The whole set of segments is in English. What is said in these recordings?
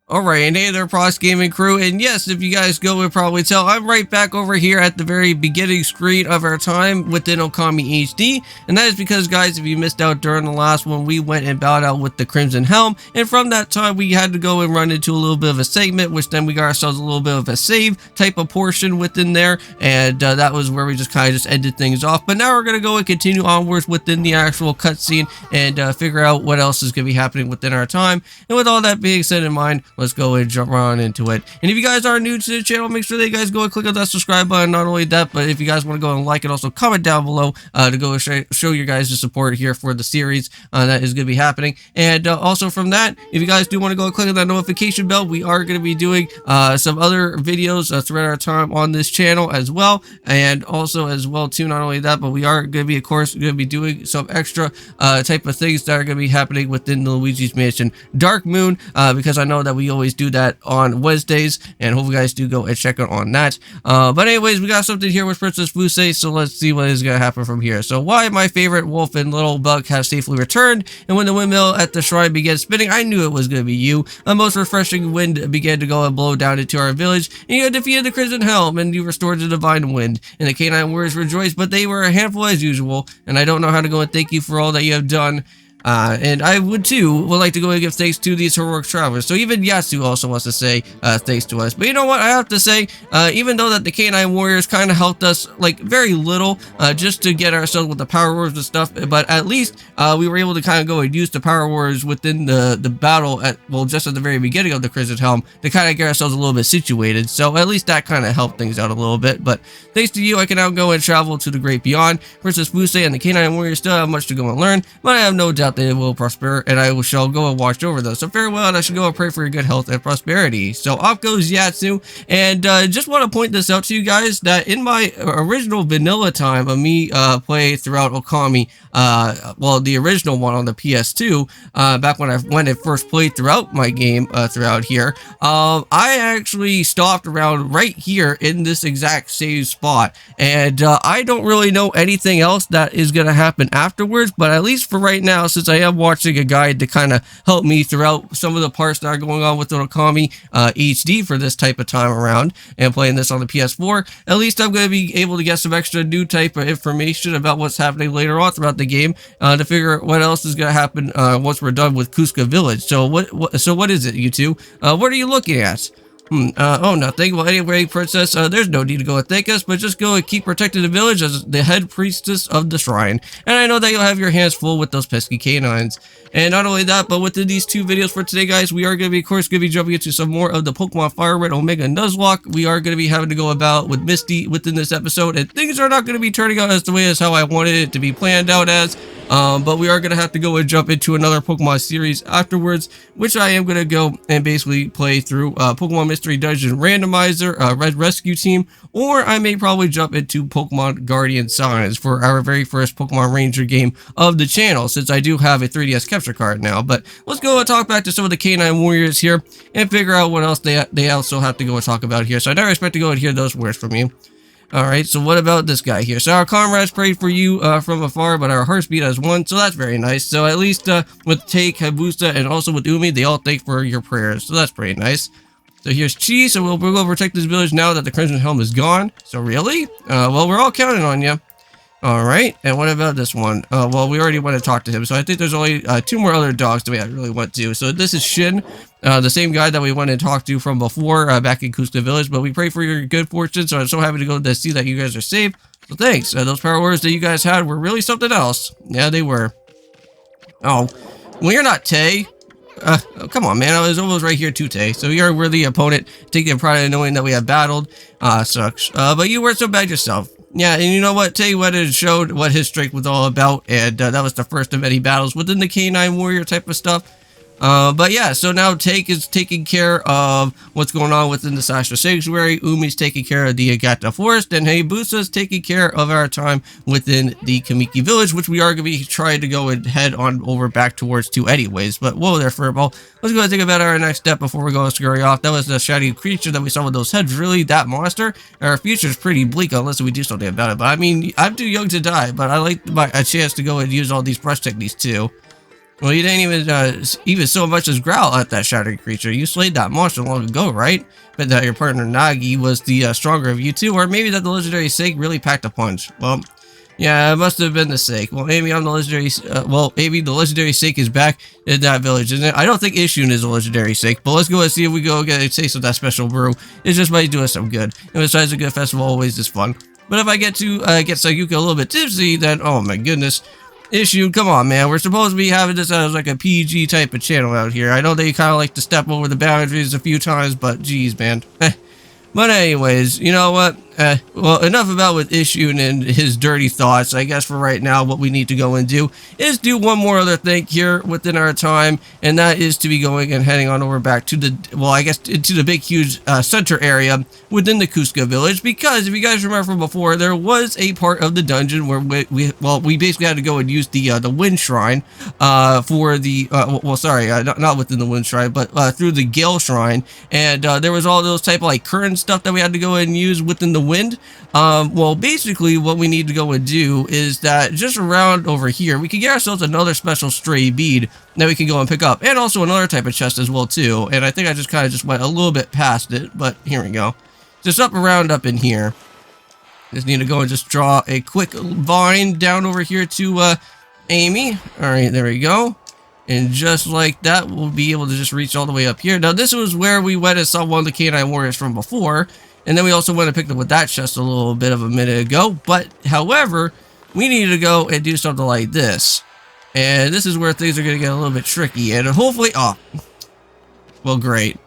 Alright, and hey there, Prox Gaming Crew, and yes, if you guys go and probably tell, I'm right back over here at the very beginning screen of our time within Okami HD, and that is because, guys, if you missed out during the last one, we went and bowed out with the Crimson Helm, and from that time, we had to go and run into a little bit of a segment, which then we got ourselves a little bit of a save type of portion within there, and that was where we just kind of just ended things off, but now we're going to go and continue onwards within the actual cutscene, and figure out what else is going to be happening within our time, and with all that being said in mind, let's go and jump right into it. And if you guys are new to the channel, make sure that you guys go and click on that subscribe button. Not only that, but if you guys want to go and like it, also comment down below to go and show your guys the support here for the series that is going to be happening. And also from that, if you guys do want to go and click on that notification bell, we are going to be doing some other videos throughout our time on this channel as well. And also as well too, not only that, but we are going to be, of course, going to be doing some extra type of things that are going to be happening within the Luigi's Mansion Dark Moon, because I know that we always do that on Wednesdays, and hope you guys do go and check out on that. But anyways, we got something here with Princess Fusei, so let's see what is going to happen from here. So why my favorite wolf and little bug have safely returned, and when the windmill at the shrine began spinning, I knew it was going to be you. A most refreshing wind began to go and blow down into our village, and you had defeated the Crimson Helm, and you restored the Divine Wind. And the canine warriors rejoiced, but they were a handful as usual, and I don't know how to go and thank you for all that you have done. And I would like to go and give thanks to these heroic travelers. So even Yatsu also wants to say thanks to us. But you know what, I have to say, even though that the Canine Warriors kind of helped us like very little just to get ourselves with the Power Wars and stuff, but at least we were able to kind of go and use the Power Wars within the battle at, well, just at the very beginning of the Crimson Helm to kind of get ourselves a little bit situated. So at least that kind of helped things out a little bit. But thanks to you, I can now go and travel to the great beyond. Princess Fusei and the Canine Warriors still have much to go and learn, but I have no doubt they will prosper, and I shall go and watch over those. So farewell, and I shall go and pray for your good health and prosperity. So off goes Yatsu, and just want to point this out to you guys that in my original vanilla time of me play throughout Okami, well, the original one on the PS2, back when I first played throughout my game throughout here, I actually stopped around right here in this exact same spot, and I don't really know anything else that is going to happen afterwards, but at least for right now, since I am watching a guide to kind of help me throughout some of the parts that are going on with the Okami HD for this type of time around, and playing this on the PS4, at least I'm going to be able to get some extra new type of information about what's happening later on throughout the game to figure out what else is going to happen once we're done with Kuska Village. So what is it, you two? What are you looking at? Oh, nothing. Well, anyway, Princess, there's no need to go and thank us, but just go and keep protecting the village as the head priestess of the shrine. And I know that you'll have your hands full with those pesky canines. And not only that, but within these two videos for today, guys, we are going to be, of course, going to be jumping into some more of the Pokemon Fire Red Omega Nuzlocke. We are going to be having to go about with Misty within this episode, and things are not going to be turning out as the way as how I wanted it to be planned out as. But we are going to have to go and jump into another Pokemon series afterwards, which I am going to go and basically play through Pokemon Mystery Dungeon Randomizer, Red Rescue Team, or I may probably jump into Pokemon Guardian Signs for our very first Pokemon Ranger game of the channel, since I do have a 3DS capture card now. But let's go and talk back to some of the Canine Warriors here and figure out what else they also have to go and talk about here. So I never expect to go and hear those words from you. Alright, so what about this guy here? So our comrades prayed for you from afar, but our hearts beat as one, so that's very nice. So at least with Take, Habusa, and also with Umi, they all thank for your prayers, so that's pretty nice. So here's Chi, so we'll go protect this village now that the Crimson Helm is gone. So really? Well, we're all counting on you. Alright, and what about this one? Well, we already went to talk to him, so I think there's only two more other dogs that we really want to. So this is Shin, the same guy that we went and talked to from before back in Kuska Village, but we pray for your good fortune, so I'm so happy to go to see that you guys are safe. So thanks. Those power words that you guys had were really something else. Yeah, they were. Oh, well, you're not Tay. Oh, come on, man. I was almost right here too, Tay. So you're a worthy opponent. Take the pride in knowing that we have battled. Sucks. But you weren't so bad yourself. Yeah, and you know what? Tay went and showed what his strength was all about, and that was the first of many battles within the Canine Warrior type of stuff. But yeah, so now Take is taking care of what's going on within the Sasha Sanctuary, Umi's taking care of the Agata Forest, and Hayabusa's taking care of our time within the Kamiki Village, which we are going to be trying to go and head on over back towards to anyways. But whoa there, Furball. Let's go and think about our next step before we go and scurry off. That was the shiny creature that we saw with those heads. Really, that monster? Our future is pretty bleak unless we do something about it. But I mean, I'm too young to die, but I like a chance to go and use all these brush techniques too. Well, you didn't even so much as growl at that shattering creature. You slayed that monster long ago, right? But that your partner Nagi was the stronger of you two, or maybe that the legendary Sake really packed a punch. Well, yeah, it must have been the Sake. Well, maybe I'm the legendary. Well, maybe the legendary Sake is back in that village, isn't it? I don't think Ishun is a legendary Sake, but let's go and see if we go get a taste of that special brew. It just might do us some good. And besides, a good festival always is fun. But if I get to get Sayuka a little bit tipsy, then oh my goodness. Issue, come on, man. We're supposed to be having this as like a PG type of channel out here. I know they kind of like to step over the boundaries a few times, but geez, man. But anyways, you know what? Well, enough about with Ishun and his dirty thoughts. I guess for right now, what we need to go and do is do one more other thing here within our time, and that is to be going and heading on over back to the, well, I guess to the big, huge center area within the Kuska village, because if you guys remember from before, there was a part of the dungeon where we basically had to go and use the wind shrine for the, not within the wind shrine, but through the gale shrine, and there was all those type of like current stuff that we had to go and use within the wind. Well, basically what we need to go and do is that just around over here we can get ourselves another special stray bead that we can go and pick up, and also another type of chest as well too. And I think I just kind of just went a little bit past it, but here we go. Just up in here. Just need to go and just draw a quick vine down over here to Amy. All right, there we go. And just like that, we'll be able to just reach all the way up here. Now, this was where we went and saw one of the canine warriors from before. And then we also went and picked up with that chest a little bit of a minute ago. But, however, we need to go and do something like this. And this is where things are going to get a little bit tricky. And hopefully, oh, well, great.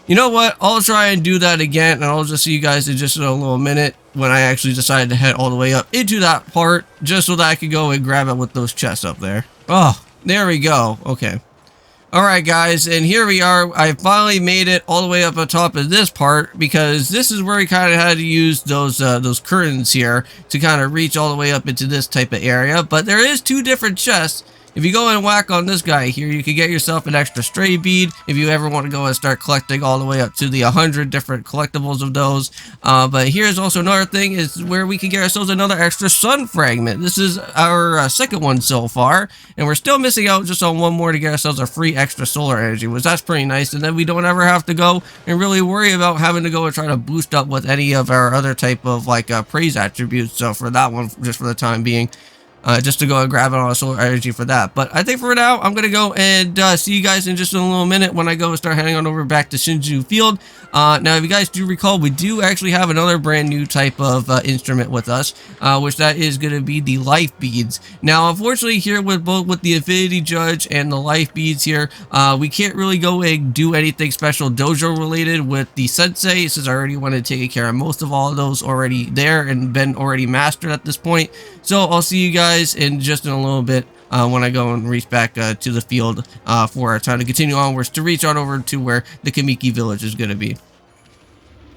You know what? I'll try and do that again. And I'll just see you guys in just a little minute when I actually decide to head all the way up into that part. Just so that I can go and grab it with those chests up there. Oh. There we go. Okay. Alright guys, and here we are. I finally made it all the way up on top of this part, because this is where we kind of had to use those curtains here to kind of reach all the way up into this type of area. But there is two different chests. If you go and whack on this guy here, you can get yourself an extra stray bead if you ever want to go and start collecting all the way up to the 100 different collectibles of those. But here's also another thing, is where we can get ourselves another extra sun fragment. This is our second one so far, and we're still missing out just on one more to get ourselves a free extra solar energy, which that's pretty nice. And then we don't ever have to go and really worry about having to go and try to boost up with any of our other type of like praise attributes. So for that one, just for the time being, just to go and grab it on solar energy for that. But I think for now, I'm going to go and see you guys in just a little minute when I go and start heading on over back to Shinju Field. Now, if you guys do recall, we do actually have another brand new type of instrument with us, which that is going to be the life beads. Now, unfortunately, here with both with the Infinity Judge and the life beads here, we can't really go and do anything special dojo related with the Sensei, since I already wanted to take care of most of all of those already there and been already mastered at this point. So I'll see you guys in just in a little bit when I go and reach back to the field for our time to continue onwards to reach on over to where the Kamiki Village is going to be.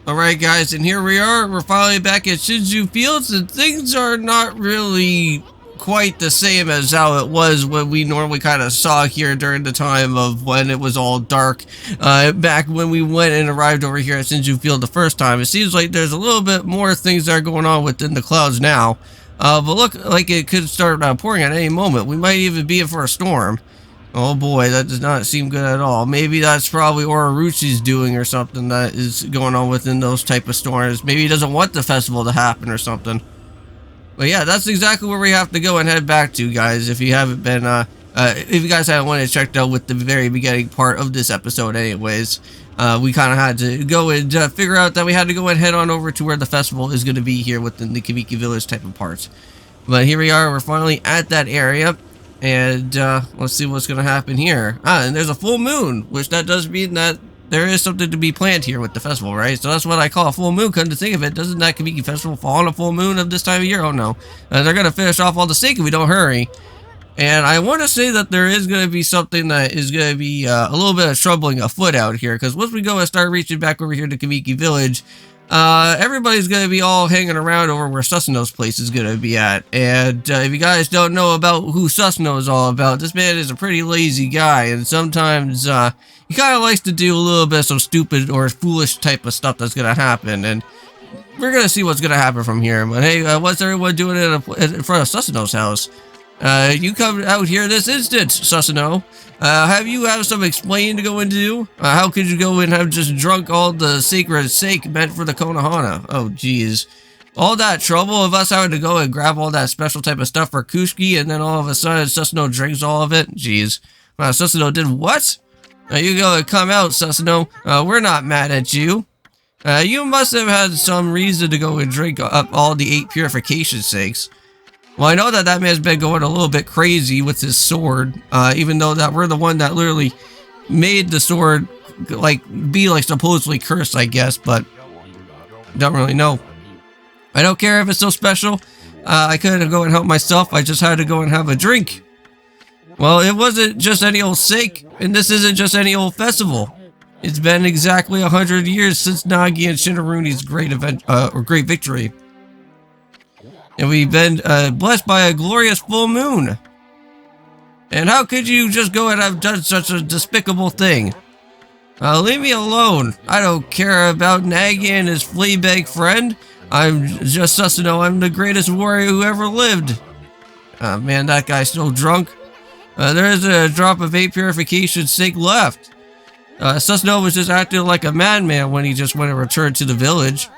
Alright guys, and here we are. We're finally back at Shinju Fields, and things are not really quite the same as how it was when we normally kind of saw here during the time of when it was all dark back when we went and arrived over here at Shinju Field the first time. It seems like there's a little bit more things that are going on within the clouds now. But look like it could start pouring at any moment. We might even be in for a storm. Oh boy, that does not seem good at all. Maybe that's probably Orochi's doing or something that is going on within those type of storms. Maybe he doesn't want the festival to happen or something. But yeah, that's exactly where we have to go and head back to, guys. If you haven't been, if you guys haven't went and checked out with the very beginning part of this episode anyways, we kind of had to go and figure out that we had to go and head on over to where the festival is going to be here within the Kamiki Village type of parts. But here we are, we're finally at that area, and let's see what's going to happen here. And there's a full moon, which that does mean that there is something to be planned here with the festival, right? So that's what I call a full moon. Come to think of it, doesn't that Kamiki Festival fall on a full moon of this time of year? Oh no. They're going to finish off all the steak if we don't hurry. And I want to say that there is going to be something that is going to be a little bit of troubling afoot out here. Because once we go and start reaching back over here to Kamiki Village, everybody's going to be all hanging around over where Susanoo's place is going to be at. And if you guys don't know about who Susanoo is all about, this man is a pretty lazy guy. And sometimes he kind of likes to do a little bit of some stupid or foolish type of stuff that's going to happen. And we're going to see what's going to happen from here. But hey, what's everyone doing in front of Susanoo's house? You come out here this instant, Susanoo. Have you have some explaining to go and do? How could you go and have just drunk all the sacred sake meant for the Konohana? Oh, jeez. All that trouble of us having to go and grab all that special type of stuff for Kushki, and then all of a sudden Susanoo drinks all of it? Jeez. Susanoo did what? You go and come out, Susanoo. We're not mad at you. You must have had some reason to go and drink up all the 8 purification sakes. Well, I know that that man's been going a little bit crazy with his sword, even though that we're the one that literally made the sword, be supposedly cursed, I guess, but don't really know. I don't care if it's so special. I couldn't go and help myself. I just had to go and have a drink. Well, it wasn't just any old sake, and this isn't just any old festival. It's been exactly 100 years since Nagi and Shinaruni's great victory. And we've been blessed by a glorious full moon. And how could you just go and have done such a despicable thing? Leave me alone. I don't care about Nagi and his fleabag friend. I'm just Susanoo. I'm the greatest warrior who ever lived. Man, that guy's still drunk. There is a drop of 8 purification sake left. Susanoo was just acting like a madman when he just went and returned to the village.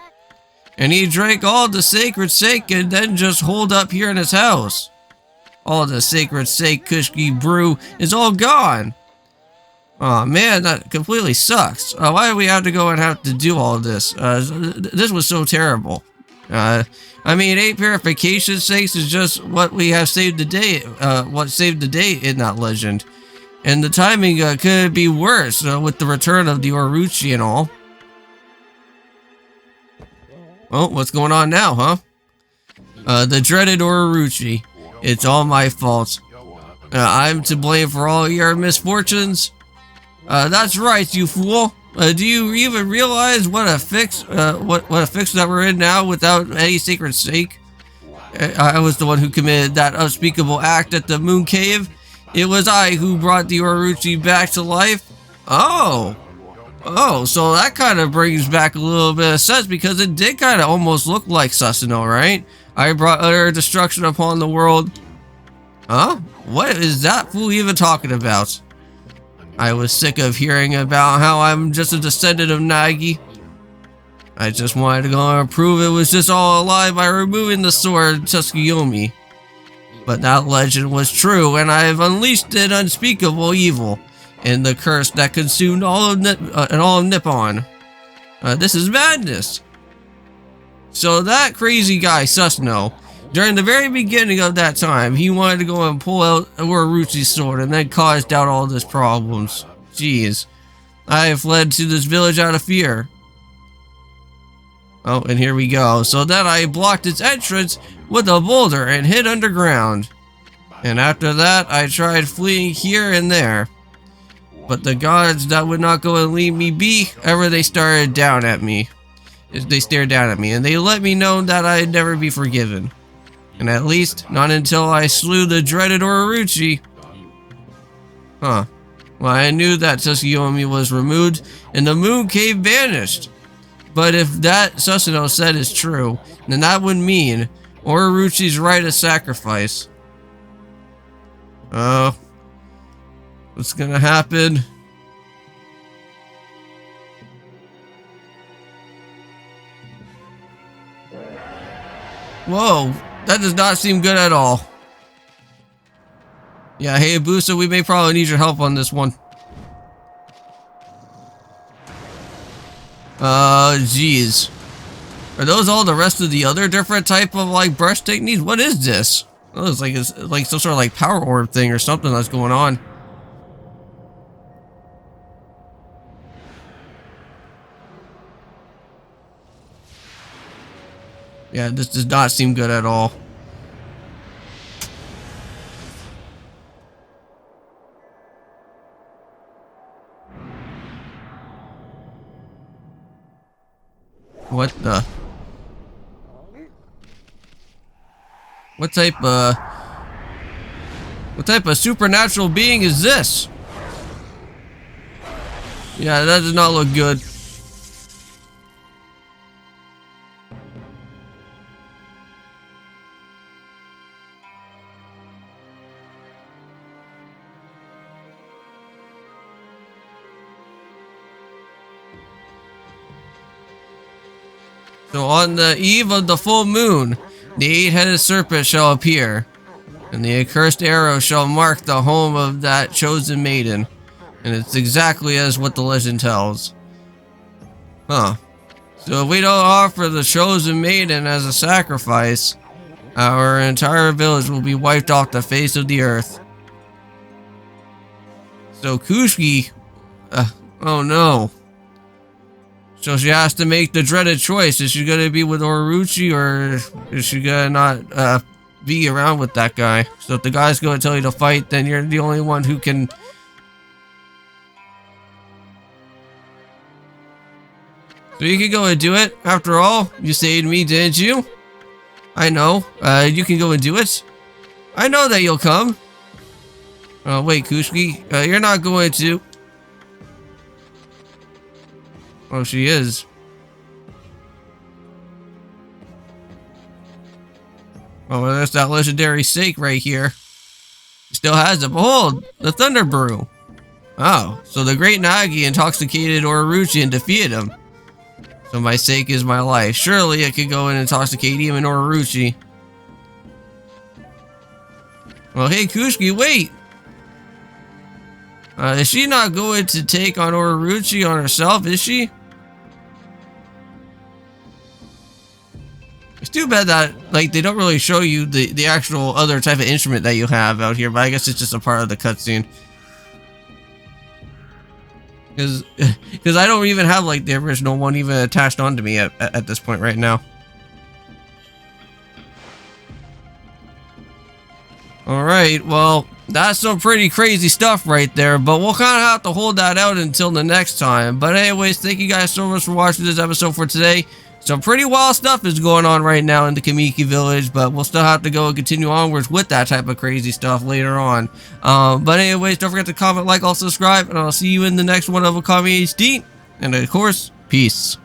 And he drank all the sacred sake and then just holed up here in his house. All the sacred sake Kushki brew is all gone. Oh man, that completely sucks. Why do we have to go and have to do all this? This was so terrible. I mean, 8 purification sakes is just what we have saved the day. What saved the day in that legend. And the timing could be worse with the return of the Orochi and all. Oh, what's going on now, huh? The dreaded Orochi. It's all my fault. I'm to blame for all your misfortunes. That's right, you fool. Do you even realize what a fix that we're in now without any sacred sake? I was the one who committed that unspeakable act at the Moon Cave. It was I who brought the Orochi back to life. Oh, so that kind of brings back a little bit of sense because it did kind of almost look like Susanoo, right? I brought utter destruction upon the world. Huh? What is that fool even talking about? I was sick of hearing about how I'm just a descendant of Nagi. I just wanted to go and prove it was just all a lie by removing the sword Tsukuyomi. But that legend was true, and I have unleashed an unspeakable evil, and the curse that consumed all of Nippon. This is madness. So that crazy guy, Susanoo, during the very beginning of that time, he wanted to go and pull out Orochi's sword and then caused out all these problems. Jeez. I have fled to this village out of fear. Oh, and here we go. So then I blocked its entrance with a boulder and hid underground. And after that, I tried fleeing here and there. But the gods that would not go and leave me be, ever they stared down at me. They stared down at me, and they let me know that I'd never be forgiven. And at least, not until I slew the dreaded Orochi. Huh. Well, I knew that Tsukuyomi was removed, and the Moon Cave vanished. But if that Susanoo said is true, then that would mean Orochi's rite of sacrifice. Oh. What's gonna happen? Whoa, that does not seem good at all. Yeah, Hayabusa, we may probably need your help on this one. Jeez. Are those all the rest of the other different type of, like, brush techniques? What is this? Oh, it's like some sort of, like, power orb thing or something that's going on. Yeah, this does not seem good at all. What the? What type of supernatural being is this? Yeah, that does not look good. So on the eve of the full moon, the 8-headed serpent shall appear, and the accursed arrow shall mark the home of that chosen maiden. And it's exactly as what the legend tells. Huh. So if we don't offer the chosen maiden as a sacrifice, our entire village will be wiped off the face of the earth. So Kushki... oh no. So she has to make the dreaded choice. Is she gonna be with Orochi, or is she gonna not be around with that guy? So if the guy's gonna tell you to fight, then you're the only one who can... So you can go and do it. After all, you saved me, didn't you? I know. You can go and do it. I know that you'll come. Oh, wait, Kushki. You're not going to... Oh, she is. Oh, well, there's that legendary sake right here. He still has it. Behold, the Thunder Brew. Oh, so the great Nagi intoxicated Orochi and defeated him. So my sake is my life. Surely I could go and intoxicate even Orochi. Well, hey, Kushki, wait! Is she not going to take on Orochi on herself, is she? It's too bad that, like, they don't really show you the actual other type of instrument that you have out here, but I guess it's just a part of the cutscene. Because I don't even have, like, the original one even attached onto me at this point right now. Alright, well, that's some pretty crazy stuff right there, but we'll kind of have to hold that out until the next time. But anyways, thank you guys so much for watching this episode for today. Some pretty wild stuff is going on right now in the Kamiki Village, but we'll still have to go and continue onwards with that type of crazy stuff later on. But anyways, don't forget to comment, like, also subscribe, and I'll see you in the next one of Okami HD. And of course, peace.